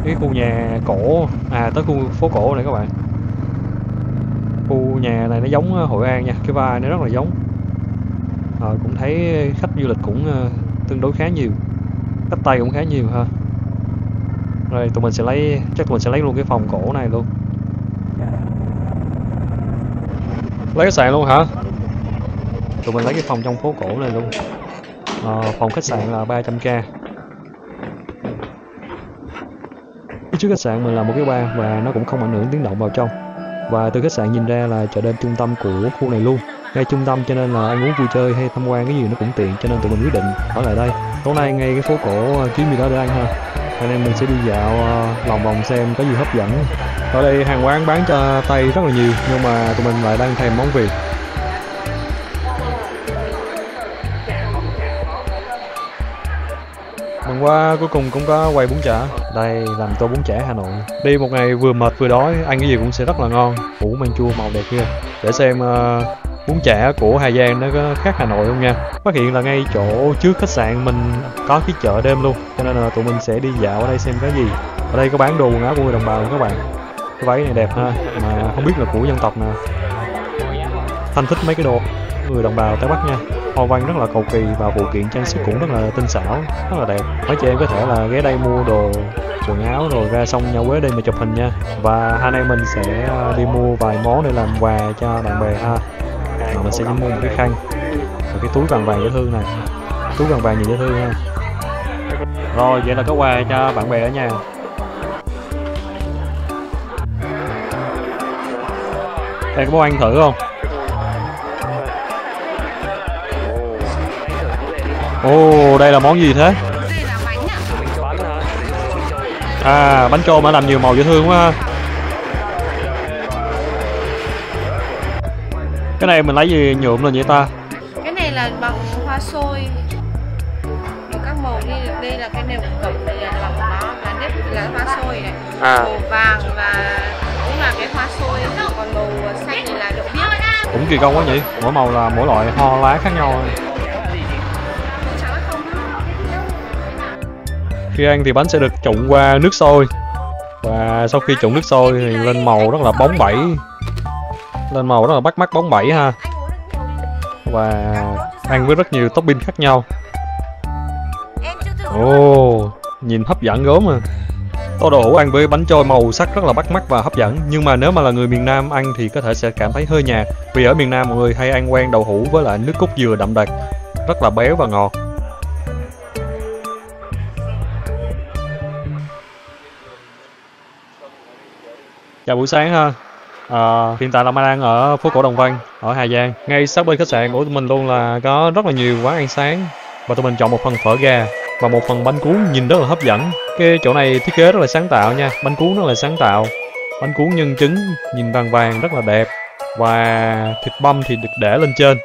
Cái khu nhà cổ, tới khu phố cổ này các bạn. Khu nhà này nó giống Hội An nha, cái vibe nó rất là giống. Cũng thấy khách du lịch cũng tương đối khá nhiều, khách Tây cũng khá nhiều ha. Rồi tụi mình sẽ lấy luôn cái phòng cổ này luôn. Lấy khách sạn luôn hả? Tụi mình lấy cái phòng trong phố cổ này luôn. Phòng khách sạn là 300k. Trước khách sạn mình là một cái bar và nó cũng không ảnh hưởng tiếng động vào trong. Và từ khách sạn nhìn ra là chợ đêm trung tâm của khu này luôn, ngay trung tâm, cho nên là ăn uống vui chơi hay tham quan cái gì nó cũng tiện, cho nên tụi mình quyết định ở lại đây. Tối nay ngay cái phố cổ kiếm gì đó để ăn ha. Anh em mình sẽ đi dạo lòng vòng xem có gì hấp dẫn. Ở đây hàng quán bán cho Tây rất là nhiều, nhưng mà tụi mình lại đang thèm món Việt. Hôm qua cuối cùng cũng có quầy bún chả. Đây làm tô bún chả Hà Nội. Đi một ngày vừa mệt vừa đói, ăn cái gì cũng sẽ rất là ngon. Củ mang chua màu đẹp kia. Để xem bún chả của Hà Giang nó có khác Hà Nội không nha. Phát hiện là ngay chỗ trước khách sạn mình có cái chợ đêm luôn, cho nên là tụi mình sẽ đi dạo ở đây xem cái gì. Ở đây có bán đồ quần áo của người đồng bào các bạn. Cái váy này đẹp ha, mà không biết là của dân tộc nào. Thanh thích mấy cái đồ người đồng bào Tây Bắc nha. Hoa văn rất là cầu kỳ và phụ kiện trang sức cũng rất là tinh xảo, rất là đẹp. Mấy chị em có thể là ghé đây mua đồ quần áo rồi ra sông Nhà Quế đây mà chụp hình nha. Và hai anh em mình sẽ đi mua vài món để làm quà cho bạn bè ha. Mình sẽ mua một cái khăn và cái túi vàng vàng dễ thương này, túi vàng vàng nhìn dễ thương ha. Rồi vậy là có quà cho bạn bè ở nhà. Em có muốn ăn thử không? Ồ, đây là món gì thế? Bánh trâu mà làm nhiều màu dễ thương quá ha. Cái này mình lấy gì nhuộm lên vậy ta? Cái này là bằng hoa xôi, bằng các màu như đây là cái nêu cẩm, đây là bằng nó là nếp là hoa xôi này, màu vàng và cũng là cái hoa xôi, còn màu xanh thì là đậu biếc. Cũng kỳ công quá nhỉ? Mỗi màu là mỗi loại hoa lá khác nhau. Khi ăn thì bánh sẽ được trụng qua nước sôi, và sau khi trụng nước sôi thì lên màu rất là bóng bẩy, lên màu rất là bắt mắt bóng bẩy ha, và ăn với rất nhiều topping khác nhau. Ồ, nhìn hấp dẫn gớm à. Tô đậu hũ ăn với bánh trôi màu sắc rất là bắt mắt và hấp dẫn, nhưng mà nếu mà là người miền Nam ăn thì có thể sẽ cảm thấy hơi nhạt, vì ở miền Nam mọi người hay ăn quen đậu hũ với lại nước cốt dừa đậm đặc, rất là béo và ngọt. Chào buổi sáng ha. Hiện tại là Mai đang ở phố cổ Đồng Văn ở Hà Giang. Ngay sát bên khách sạn của tụi mình luôn là có rất là nhiều quán ăn sáng, và tụi mình chọn một phần phở gà và một phần bánh cuốn nhìn rất là hấp dẫn. Cái chỗ này thiết kế rất là sáng tạo nha, bánh cuốn rất là sáng tạo, bánh cuốn nhân trứng nhìn vàng vàng rất là đẹp, và thịt băm thì được để lên trên,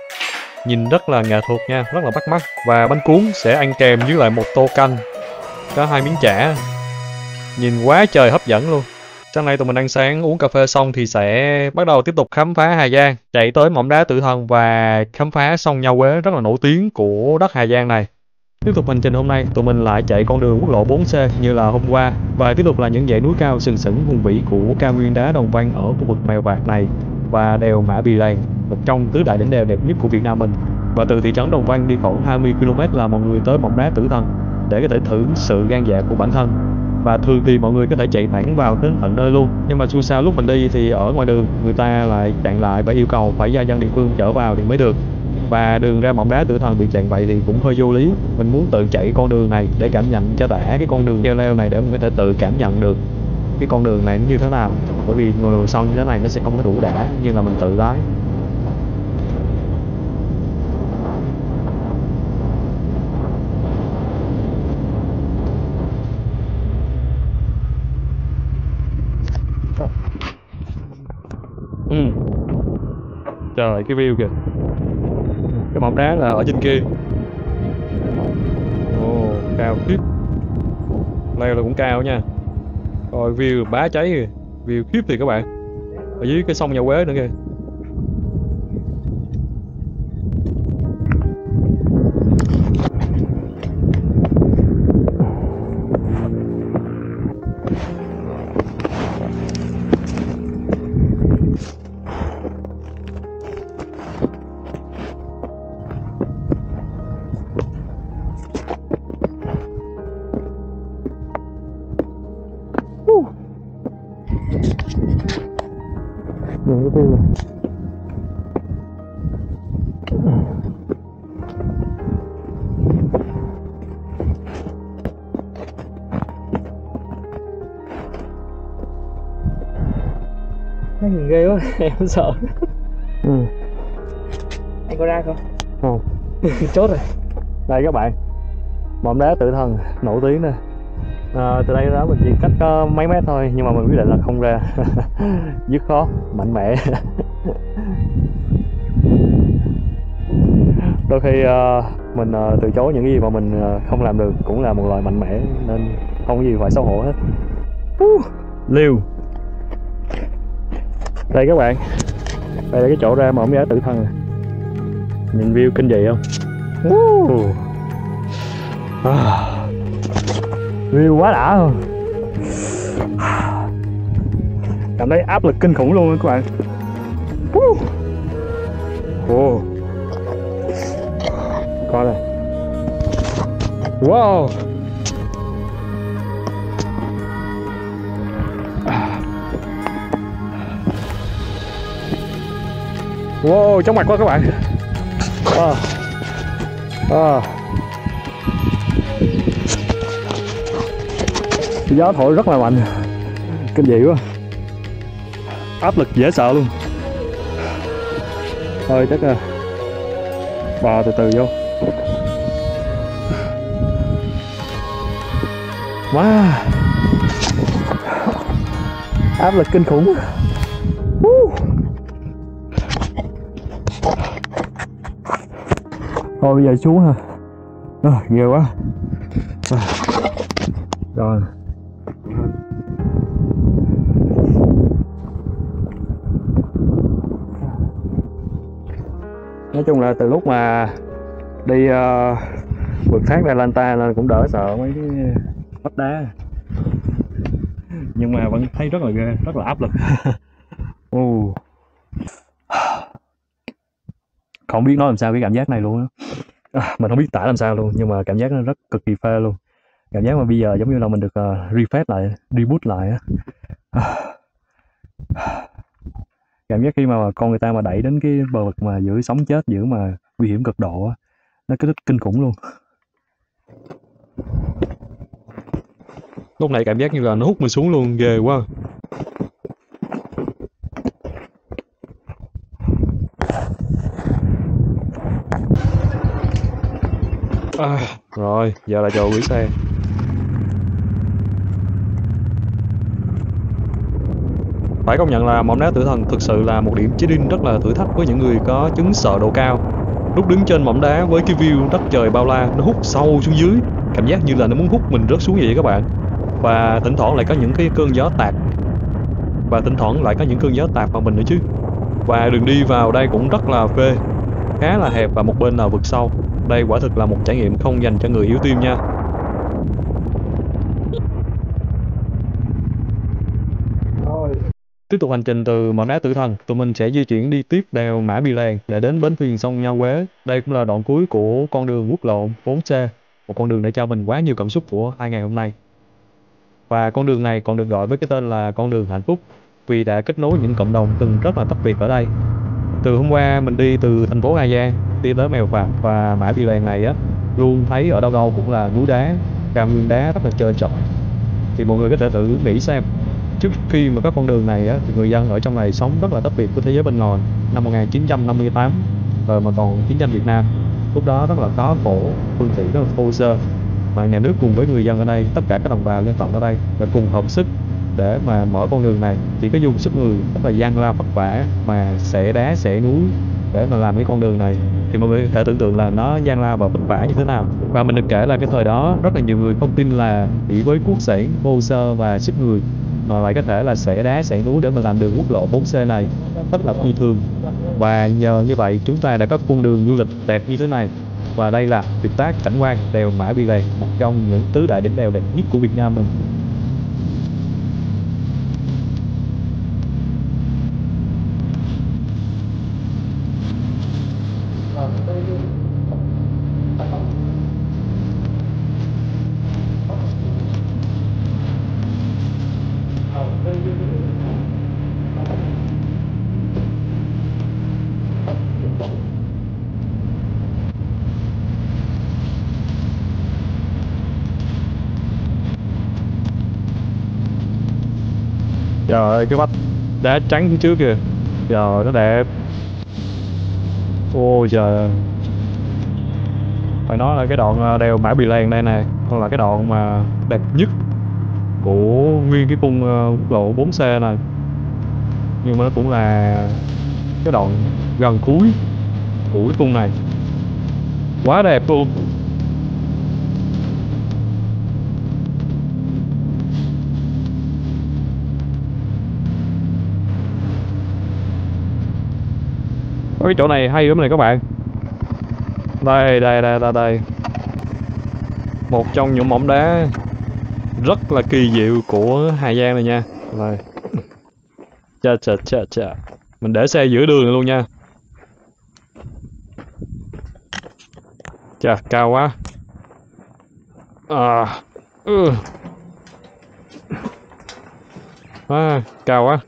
nhìn rất là nghệ thuật nha, rất là bắt mắt. Và bánh cuốn sẽ ăn kèm với lại một tô canh, có 2 miếng chả, nhìn quá trời hấp dẫn luôn. Sáng nay tụi mình ăn sáng uống cà phê xong thì sẽ bắt đầu tiếp tục khám phá Hà Giang, chạy tới mỏm đá Tử Thần và khám phá sông Nho Quế rất là nổi tiếng của đất Hà Giang này. Tiếp tục hành trình hôm nay, tụi mình lại chạy con đường quốc lộ 4C như là hôm qua, và tiếp tục là những dãy núi cao sừng sững hùng vĩ của cao nguyên đá Đồng Văn ở khu vực Mèo Vạc này, và đèo Mã Pì Lèng, một trong tứ đại đỉnh đèo đẹp nhất của Việt Nam mình. Và từ thị trấn Đồng Văn đi khoảng 20 km là mọi người tới mỏm đá Tử Thần để có thể thử sự gan dạ của bản thân. Và thường thì mọi người có thể chạy thẳng vào đến tận nơi luôn, nhưng mà xui xao lúc mình đi thì ở ngoài đường người ta lại chặn lại và yêu cầu phải gia dân địa phương chở vào thì mới được. Và đường ra mỏm đá Tử Thần bị chặn vậy thì cũng hơi vô lý. Mình muốn tự chạy con đường này để cảm nhận cho đã cái con đường treo leo này, để mình có thể tự cảm nhận được cái con đường này như thế nào. Bởi vì ngồi sau như thế này nó sẽ không có đủ đã như là mình tự lái. Trời, cái view kìa, cái mỏm đá là ở trên kia. Ồ, cao khiếp, leo là cũng cao nha. Rồi view bá cháy kìa, view khiếp thì các bạn, ở dưới cái sông Nho Quế nữa kìa. Nhìn cái view này. Nó nhìn ghê quá, em sợ. Anh có ra không? Không. Chốt rồi. Đây các bạn, mỏm đá Tử Thần nổi tiếng nè. Từ đây đó mình chỉ cách mấy mét thôi, nhưng mà mình quyết định là không ra. Dứt khoát, mạnh mẽ. Đôi khi mình từ chối những cái gì mà mình không làm được cũng là một loại mạnh mẽ, nên không có gì phải xấu hổ hết. Liều. Đây các bạn, đây là cái chỗ ra mỏm đá Tử Thần này. Nhìn view kinh dị không? View quá đã luôn, cảm thấy áp lực kinh khủng luôn các bạn. Coi này, wow, wow, chóng mặt quá các bạn. Gió thổi rất là mạnh, kinh dị quá, áp lực dễ sợ luôn. Thôi chắc bò từ từ vô. Wow, áp lực kinh khủng. Thôi bây giờ xuống ha. Ghê quá. Rồi. Nói chung là từ lúc mà đi vượt thác Atlanta là cũng đỡ sợ mấy cái vách đá, nhưng mà vẫn thấy rất là ghê, rất là áp lực. Không biết nói làm sao cái cảm giác này luôn á. Mình không biết tả làm sao luôn, nhưng mà cảm giác nó rất cực kỳ phê luôn. Cảm giác mà bây giờ giống như là mình được refresh lại, reboot lại á. Cảm giác khi mà con người ta mà đẩy đến cái bờ vực mà giữa sống chết, giữa mà nguy hiểm cực độ á, nó kích thích kinh khủng luôn. Lúc này cảm giác như là nó hút mình xuống luôn, ghê quá. Rồi, giờ là chỗ gửi xe. Phải công nhận là mỏm đá tử thần thực sự là một điểm cheating rất là thử thách với những người có chứng sợ độ cao. Lúc đứng trên mỏm đá với cái view đất trời bao la, nó hút sâu xuống dưới, cảm giác như là nó muốn hút mình rớt xuống vậy các bạn. Và thỉnh thoảng lại có những cái cơn gió tạt. Vào mình nữa chứ. Và đường đi vào đây cũng rất là phê, khá là hẹp và một bên là vực sâu. Đây quả thực là một trải nghiệm không dành cho người yếu tim nha. Tiếp tục hành trình từ mỏm đá tử thần, tụi mình sẽ di chuyển đi tiếp đèo Mã Pì Lèng để đến bến thuyền sông Nho Quế. Đây cũng là đoạn cuối của con đường quốc lộ 4C, một con đường để cho mình quá nhiều cảm xúc của 2 ngày hôm nay. Và con đường này còn được gọi với cái tên là con đường hạnh phúc vì đã kết nối những cộng đồng từng rất là tách biệt ở đây. Từ hôm qua mình đi từ thành phố Hà Giang đi tới Mèo Vạc và Mã Pì Lèng này á, luôn thấy ở đâu đâu cũng là núi đá, cao nguyên đá rất là trơ trọi. Thì mọi người có thể thử nghĩ xem, trước khi mà có con đường này á, thì người dân ở trong này sống rất là tách biệt với thế giới bên ngoài. Năm 1958 mà còn chiến tranh Việt Nam, lúc đó rất là khó khổ, phương tiện rất là thô sơ, mà nhà nước cùng với người dân ở đây, tất cả các đồng bào dân tộc ở đây và cùng hợp sức để mà mở con đường này. Chỉ có dùng sức người rất là gian lao vất vả mà xẻ đá xẻ núi để mà làm cái con đường này, thì mọi người có thể tưởng tượng là nó gian lao và vất vả như thế nào. Và mình được kể là cái thời đó rất là nhiều người không tin là chỉ với cuốc xẻng thô sơ và sức người mà lại có thể là xẻ đá xẻ núi để mà làm đường quốc lộ 4C này, rất là phi thường. Và nhờ như vậy chúng ta đã có con đường du lịch đẹp như thế này. Và đây là tuyệt tác cảnh quan đèo Mã Pì Lèng, một trong những tứ đại đỉnh đèo đẹp nhất của Việt Nam mình. Trời ơi, cái vách đá trắng phía trước kìa, trời nó đẹp. Ôi trời, phải nói là cái đoạn đèo Mã Pì Lèng đây nè, còn là cái đoạn mà đẹp nhất của nguyên cái cung quốc lộ 4C này. Nhưng mà nó cũng là cái đoạn gần cuối của cái cung này, quá đẹp luôn. Cái chỗ này hay lắm này các bạn. Đây. Một trong những mỏm đá rất là kỳ diệu của Hà Giang này nha. Đây. Chà. Mình để xe giữa đường này luôn nha. Chà, cao quá. Cao quá.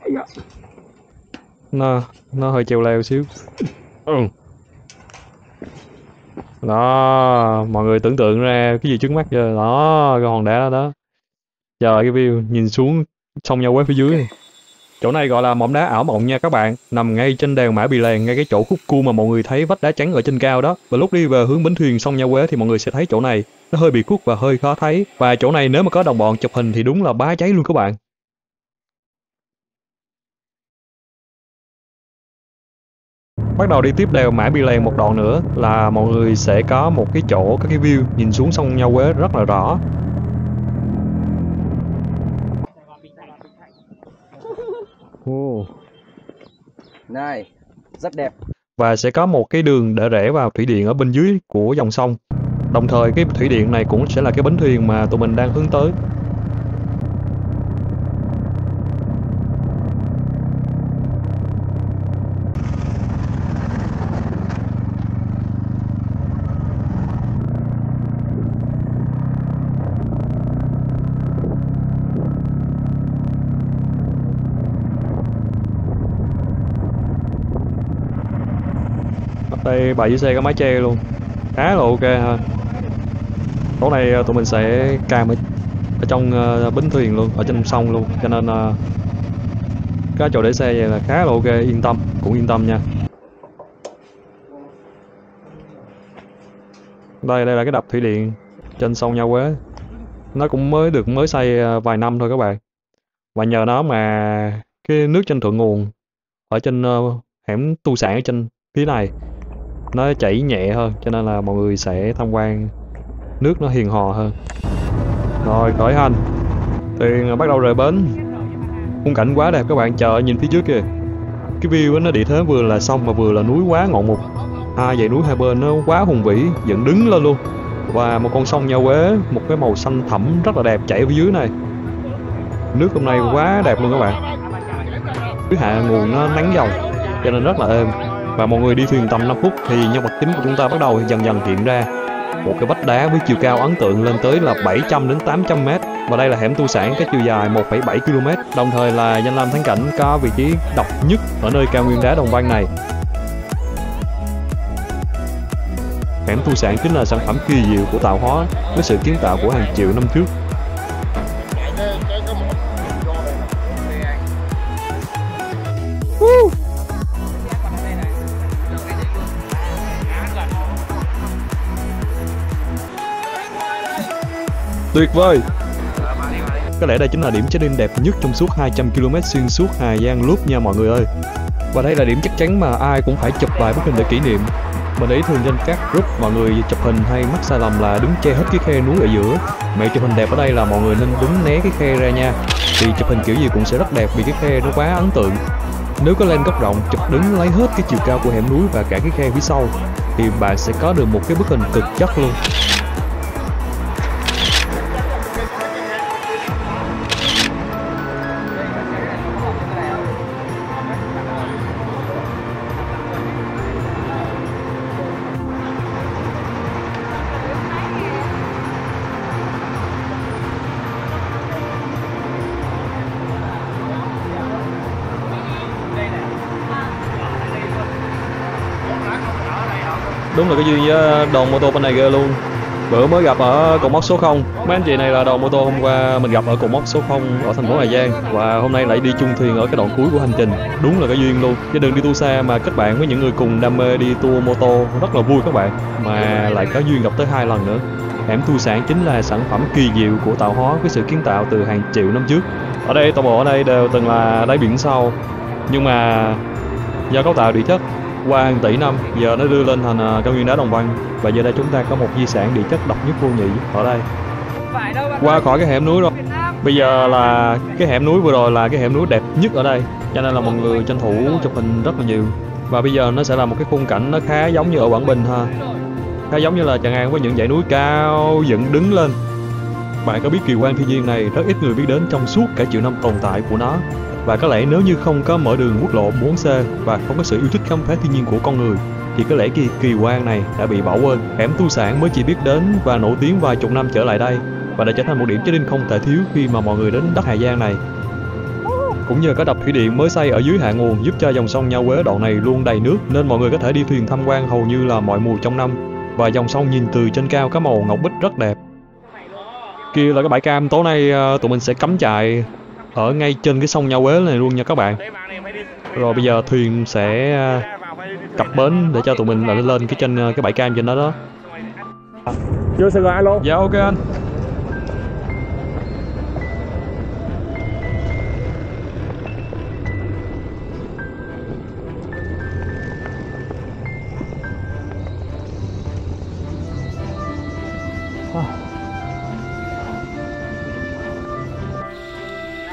Nó hơi treo leo xíu. Đó, mọi người tưởng tượng ra cái gì trước mắt chưa? Đó, cái hòn đá đó. Trời, cái view nhìn xuống sông Nho Quế phía dưới này. Chỗ này gọi là mỏm đá ảo mộng nha các bạn, nằm ngay trên đèo Mã Pì Lèng, ngay cái chỗ khúc cua mà mọi người thấy vách đá trắng ở trên cao đó. Và lúc đi về hướng bến thuyền sông Nho Quế thì mọi người sẽ thấy chỗ này nó hơi bị khuất và hơi khó thấy. Và chỗ này nếu mà có đồng bọn chụp hình thì đúng là bá cháy luôn các bạn. Bắt đầu đi tiếp đèo Mã Pì Lèng một đoạn nữa là mọi người sẽ có một cái chỗ có cái view nhìn xuống sông Nho Quế rất là rõ. Này, rất đẹp. Và sẽ có một cái đường để rẽ vào thủy điện ở bên dưới của dòng sông. Đồng thời cái thủy điện này cũng sẽ là cái bến thuyền mà tụi mình đang hướng tới. Đây bãi dưới xe có mái che luôn, khá là ok ha. Tối nay tụi mình sẽ cam ở trong bến thuyền luôn, ở trên sông luôn, cho nên có chỗ để xe vậy là khá là ok, yên tâm, cũng yên tâm nha. Đây là cái đập thủy điện trên sông Nha Quế. Nó cũng mới xây vài năm thôi các bạn. Và nhờ nó mà cái nước trên thượng nguồn ở trên hẻm tu sản ở trên phía này nó chảy nhẹ hơn, cho nên là mọi người sẽ tham quan nước nó hiền hò hơn. Rồi khởi hành, thuyền bắt đầu rời bến. Khung cảnh quá đẹp các bạn, chờ nhìn phía trước kìa. Cái view nó địa thế vừa là sông mà vừa là núi quá ngọn mục. Hai dãy núi hai bên nó quá hùng vĩ, dựng đứng lên luôn. Và một con sông Nha Quế, một cái màu xanh thẳm rất là đẹp chảy ở phía dưới này. Nước hôm nay quá đẹp luôn các bạn. Dưới hạ nguồn nó nắng dòng cho nên rất là êm. Và mọi người đi thuyền tầm 5 phút thì nhân vật chính của chúng ta bắt đầu dần dần hiện ra. Một cái vách đá với chiều cao ấn tượng lên tới là 700 đến 800 m. Và đây là hẻm tu sản có chiều dài 1,7 km. Đồng thời là danh lam thắng cảnh có vị trí độc nhất ở nơi cao nguyên đá Đồng Văn này. Hẻm tu sản chính là sản phẩm kỳ diệu của tạo hóa với sự kiến tạo của hàng triệu năm trước. Tuyệt vời! Có lẽ đây chính là điểm check-in đẹp nhất trong suốt 200 km xuyên suốt Hà Giang Loop nha mọi người ơi. Và đây là điểm chắc chắn mà ai cũng phải chụp vài bức hình để kỷ niệm. Mình thấy thường trên các group mọi người chụp hình hay mắc sai lầm là đứng che hết cái khe núi ở giữa. Mẹ chụp hình đẹp ở đây là mọi người nên đứng né cái khe ra nha. Thì chụp hình kiểu gì cũng sẽ rất đẹp vì cái khe nó quá ấn tượng. Nếu có lên góc rộng chụp đứng lấy hết cái chiều cao của hẻm núi và cả cái khe phía sau thì bạn sẽ có được một cái bức hình cực chất luôn. Đúng là cái duyên với đoàn mô tô bên này ghê luôn. Bữa mới gặp ở cột mốc số 0. Mấy anh chị này là đoàn mô tô hôm qua mình gặp ở cột mốc số 0 ở thành phố Hà Giang. Và hôm nay lại đi chung thuyền ở cái đoạn cuối của hành trình. Đúng là cái duyên luôn. Chứ đừng đi tour xa mà kết bạn với những người cùng đam mê đi tour mô tô rất là vui các bạn. Mà lại có duyên gặp tới 2 lần nữa. Hẻm tu sản chính là sản phẩm kỳ diệu của tạo hóa với sự kiến tạo từ hàng triệu năm trước. Ở đây toàn bộ ở đây đều từng là đáy biển sâu. Nhưng mà do cấu tạo địa chất qua hàng tỷ năm giờ nó đưa lên thành cao nguyên đá Đồng Văn. Và giờ đây chúng ta có một di sản địa chất độc nhất vô nhị ở đây. Qua khỏi cái hẻm núi rồi. Bây giờ là cái hẻm núi vừa rồi là cái hẻm núi đẹp nhất ở đây, cho nên là mọi người tranh thủ chụp hình rất là nhiều. Và bây giờ nó sẽ là một cái khung cảnh nó khá giống như ở Quảng Bình ha, khá giống như là Tràng An với những dãy núi cao dựng đứng lên. Bạn có biết kỳ quan thiên nhiên này rất ít người biết đến trong suốt cả triệu năm tồn tại của nó. Và có lẽ nếu như không có mở đường quốc lộ 4C và không có sự yêu thích khám phá thiên nhiên của con người thì có lẽ kỳ quan này đã bị bỏ quên. Hẻm tu sản mới chỉ biết đến và nổi tiếng vài chục năm trở lại đây và đã trở thành một điểm check-in không thể thiếu khi mà mọi người đến đất Hà Giang này. Cũng nhờ có đập thủy điện mới xây ở dưới hạ nguồn giúp cho dòng sông Nha Quế đoạn này luôn đầy nước nên mọi người có thể đi thuyền tham quan hầu như là mọi mùa trong năm. Và dòng sông nhìn từ trên cao có màu ngọc bích rất đẹp. Kia là cái bãi cam, tối nay tụi mình sẽ cắm trại ở ngay trên cái sông Nha Quế này luôn nha các bạn. Rồi bây giờ thuyền sẽ cập bến để cho tụi mình lên cái trên cái bãi cam trên đó đó. Chưa Sài Gòn alo. Dạ ok anh.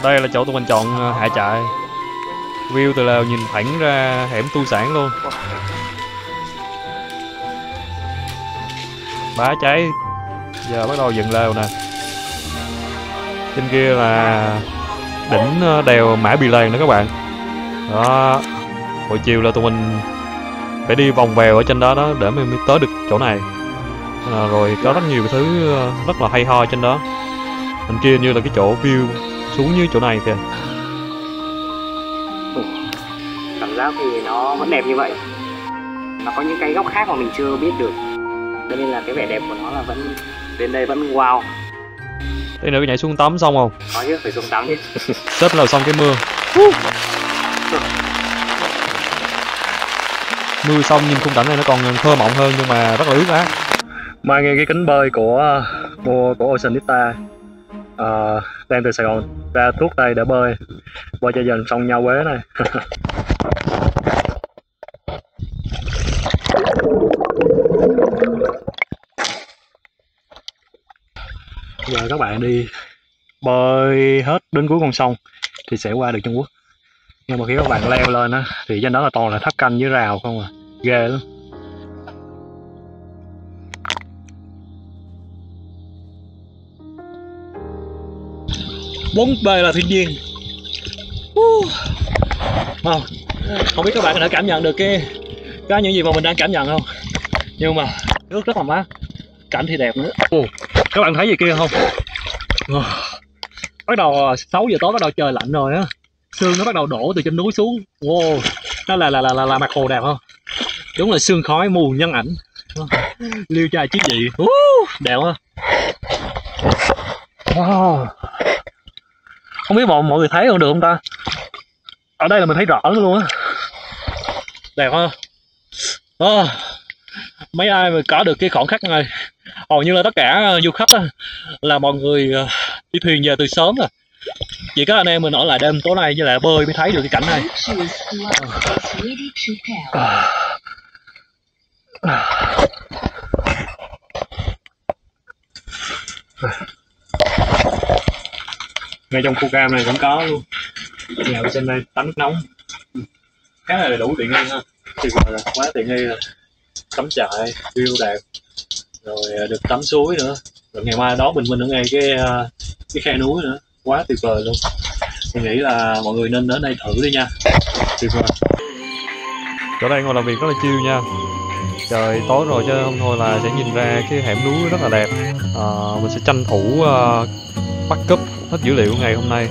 Đây là chỗ tụi mình chọn hạ trại. View từ lều nhìn thẳng ra hẻm tu sản luôn. Bá cháy. Giờ bắt đầu dựng lều nè. Trên kia là đỉnh đèo Mã Pì Lèng nữa các bạn. Đó. Buổi chiều là tụi mình phải đi vòng vèo ở trên đó đó để mới tới được chỗ này. Rồi có rất nhiều thứ rất là hay ho trên đó. Bên kia như là cái chỗ view xuống dưới chỗ này kìa. Cảm giác thì nó vẫn đẹp như vậy. nó có những cái góc khác mà mình chưa biết được, cho nên là cái vẻ đẹp của nó là vẫn đến đây vẫn wow. Tí nữa nhảy xuống tắm xong không? Có chứ, phải xuống tắm chứ. Sắp là xong cái mưa. Mưa xong nhìn khung cảnh này nó còn thơ mộng hơn nhưng mà rất là ướt át. Mai nghe cái kính bơi của Oceanista đang từ Sài Gòn ra tuốt đây để bơi cho dần sông Nha Quế này. Giờ các bạn đi bơi hết đến cuối con sông thì sẽ qua được Trung Quốc. Nhưng mà khi các bạn leo lên á thì trên đó là toàn là tháp canh với rào không à, ghê lắm. Bốn bề là thiên nhiên. Không biết các bạn có thể cảm nhận được cái những gì mà mình đang cảm nhận không? Nhưng mà nước rất là mát, cảnh thì đẹp nữa. Các bạn thấy gì kia không? Bắt đầu 6 giờ tối bắt đầu trời lạnh rồi á, sương nó bắt đầu đổ từ trên núi xuống. Wow, đó là mặt hồ đẹp không? Đúng là sương khói mù nhân ảnh. Liêu trai chí dị. Đẹp không? Wow. Không biết mọi người thấy còn được không ta? Ở đây là mình thấy rõ luôn á. Đẹp không? Mấy ai mà có được cái khoảnh khắc này, hầu như là tất cả du khách á, là mọi người đi thuyền về từ sớm rồi. Chỉ có anh em mình ở lại đêm tối nay với lại bơi mới thấy được cái cảnh này. Ngay trong khu cam này cũng có luôn. Nhà vệ sinh đây tắm nước nóng, khá là đầy đủ tiện nghi ha. Tuyệt vời rồi, quá tiện nghi rồi. Cắm trại, view đẹp, rồi được tắm suối nữa, rồi ngày mai đón mình ở ngay cái khe núi nữa, quá tuyệt vời luôn. Mình nghĩ là mọi người nên đến đây thử đi nha, tuyệt vời. Chỗ đây ngồi làm việc rất là chill nha. Trời tối rồi chứ không thôi là sẽ nhìn ra cái hẻm núi rất là đẹp. Mình sẽ tranh thủ bắt cúp hết dữ liệu ngày hôm nay,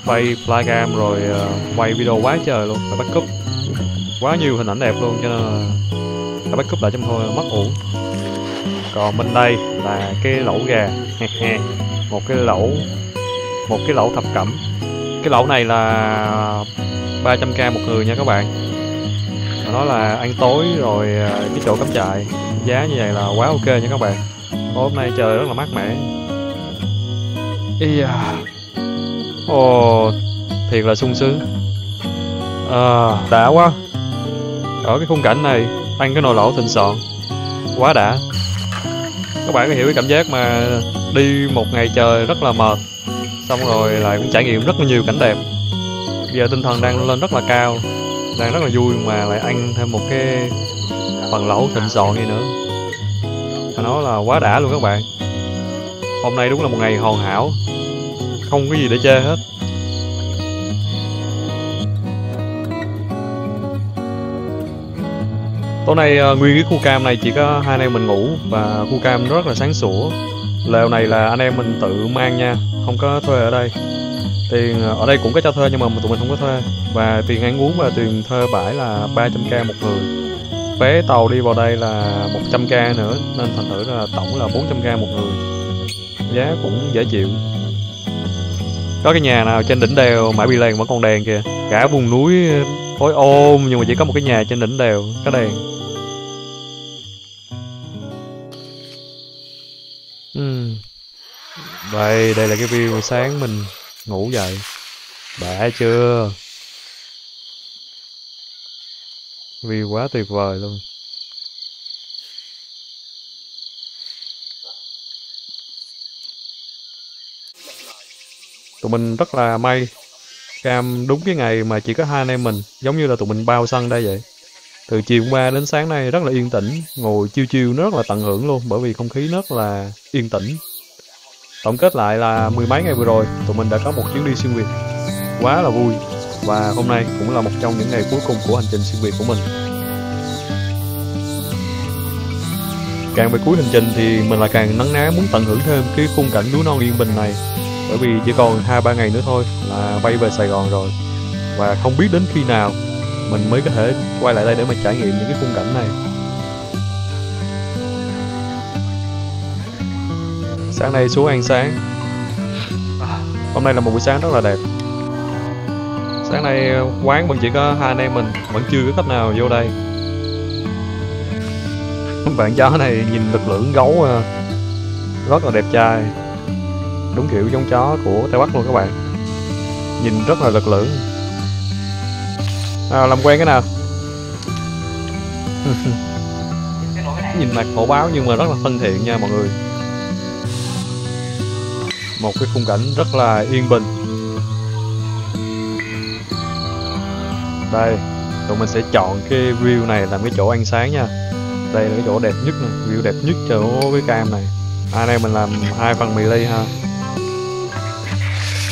quay flycam rồi quay video quá trời luôn, phải bắt cúp quá nhiều hình ảnh đẹp luôn, cho nên là phải bắt cúp lại trong thôi mất uổng. Còn bên đây là cái lẩu gà. một cái lẩu thập cẩm. Cái lẩu này là 300k một người nha các bạn. Nó là ăn tối rồi cái chỗ cắm trại, giá như vậy là quá ok nha các bạn. Hôm nay trời rất là mát mẻ. Thiệt là sung sướng. Đã quá. Ở cái khung cảnh này ăn cái nồi lẩu thịnh soạn quá đã. Các bạn có hiểu cái cảm giác mà đi một ngày trời rất là mệt, xong rồi lại cũng trải nghiệm rất là nhiều cảnh đẹp. Giờ tinh thần đang lên rất là cao, đang rất là vui mà lại ăn thêm một cái phần lẩu thịnh soạn như nữa. Phải nói là quá đã luôn các bạn. Hôm nay đúng là một ngày hoàn hảo, không có gì để chê hết. Tối nay nguyên cái khu cam này chỉ có hai anh em mình ngủ và khu cam rất là sáng sủa. Lều này là anh em mình tự mang nha, không có thuê ở đây. Tiền ở đây cũng có cho thuê nhưng mà tụi mình không có thuê. Và tiền ăn uống và tiền thuê bãi là 300k một người. Vé tàu đi vào đây là 100k nữa, nên thành thử là tổng là 400k một người. Giá cũng dễ chịu. Có cái nhà nào trên đỉnh đèo Mã Pì Lèng vẫn còn đèn kìa. Cả vùng núi tối ôm nhưng mà chỉ có một cái nhà trên đỉnh đèo có đèn. Đây là cái view sáng mình ngủ dậy. Đã chưa? View quá tuyệt vời luôn. Tụi mình rất là may cam đúng cái ngày mà chỉ có hai anh em mình, giống như là tụi mình bao sân đây vậy. Từ chiều hôm qua đến sáng nay rất là yên tĩnh, ngồi chiêu nó rất là tận hưởng luôn, bởi vì không khí rất là yên tĩnh. Tổng kết lại là 10 mấy ngày vừa rồi tụi mình đã có một chuyến đi xuyên Việt quá là vui, và hôm nay cũng là một trong những ngày cuối cùng của hành trình xuyên Việt của mình. Càng về cuối hành trình thì mình lại càng nấn ná muốn tận hưởng thêm cái khung cảnh núi non yên bình này, bởi vì chỉ còn 2-3 ngày nữa thôi là bay về Sài Gòn rồi, và không biết đến khi nào mình mới có thể quay lại đây để mà trải nghiệm những cái khung cảnh này. Sáng nay xuống ăn sáng. Hôm nay là một buổi sáng rất là đẹp. Sáng nay quán vẫn chỉ có hai anh em mình, vẫn chưa có khách nào vô đây. Bạn chó này nhìn lực lưỡng gấu rất là đẹp trai, đúng kiểu giống chó của Tây Bắc luôn các bạn. Nhìn rất là lực lưỡng. Làm quen cái nào. Nhìn mặt hổ báo nhưng mà rất là thân thiện nha mọi người. Một cái khung cảnh rất là yên bình. Đây, tụi mình sẽ chọn cái view này làm cái chỗ ăn sáng nha. Đây là cái chỗ đẹp nhất nè, view đẹp nhất chỗ cái cam này. Anh em mình làm 2 phần mì ly ha.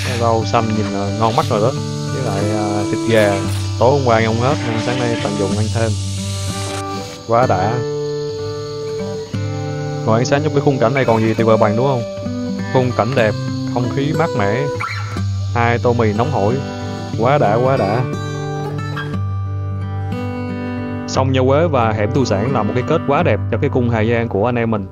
Cái rau xanh nhìn ngon mắt rồi đó. Với lại thịt gà tối hôm qua ăn không hết nên sáng nay tận dụng ăn thêm. Quá đã. Ngồi ăn sáng trong cái khung cảnh này còn gì tuyệt vời bằng đúng không? Khung cảnh đẹp, không khí mát mẻ, 2 tô mì nóng hổi. Quá đã, quá đã. Sông Nho Quế và hẻm Tu Sản là một cái kết quá đẹp cho cái cung Hà Giang của anh em mình.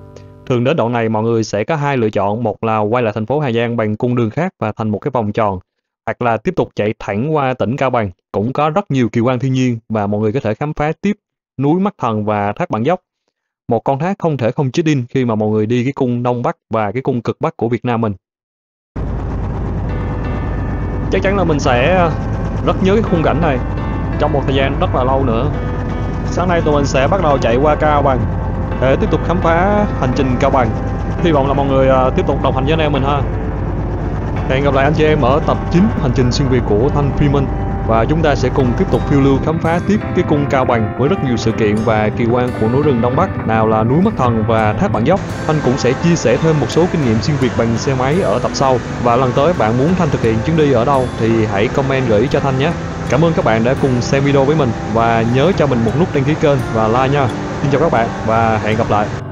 Thường đến đoạn này mọi người sẽ có 2 lựa chọn, một là quay lại thành phố Hà Giang bằng cung đường khác và thành một cái vòng tròn, hoặc là tiếp tục chạy thẳng qua tỉnh Cao Bằng, cũng có rất nhiều kỳ quan thiên nhiên và mọi người có thể khám phá tiếp núi Mắt Thần và thác Bản Dốc. Một con thác không thể không check in khi mà mọi người đi cái cung Đông Bắc và cái cung cực Bắc của Việt Nam mình. Chắc chắn là mình sẽ rất nhớ cái khung cảnh này trong một thời gian rất là lâu nữa. Sáng nay tụi mình sẽ bắt đầu chạy qua Cao Bằng để tiếp tục khám phá hành trình Cao Bằng. Hy vọng là mọi người tiếp tục đồng hành với anh em mình ha. Hẹn gặp lại anh chị em ở tập 9 hành trình xuyên Việt của Thanh Freeman. Và chúng ta sẽ cùng tiếp tục phiêu lưu khám phá tiếp cái cung Cao Bằng với rất nhiều sự kiện và kỳ quan của núi rừng Đông Bắc, nào là núi Mắt Thần và thác Bản Dốc. Thanh cũng sẽ chia sẻ thêm một số kinh nghiệm xuyên Việt bằng xe máy ở tập sau. Và lần tới bạn muốn Thanh thực hiện chuyến đi ở đâu thì hãy comment gửi cho Thanh nhé. Cảm ơn các bạn đã cùng xem video với mình và nhớ cho mình một nút đăng ký kênh và like nha. Xin chào các bạn và hẹn gặp lại.